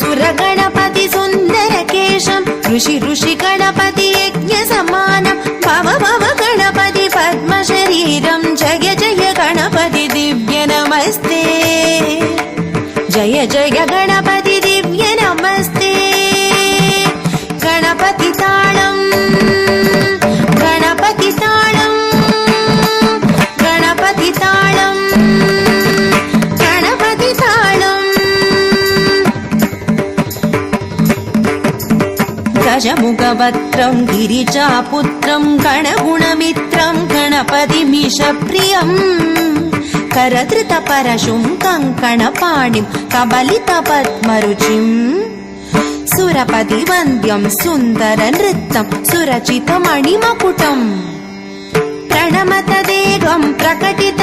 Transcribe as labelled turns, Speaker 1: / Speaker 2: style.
Speaker 1: सुर गणपति सुन्दर केशं ऋषि गणपति यज्ञ समानं भव भव गणपति पद्म शरीरं जय जय गणपति दिव्य नमस्ते जय जय गणपति दिव्य नमस्ते गणपति ताळं गणपति ताळं गणपति ताळं गणपति ताळं गजमुखवक्त्रं गिरिजापुत्रं गणगुणमित्रं गणपतिमीशप्रियं करधृतपरशुं कङ्कणपाणिं कबलितपद्मरुचिं सुरपतिवन्द्यं सुन्दरनृत्यं सुरचितमणिमकुटं प्रणमत देवं प्रकटित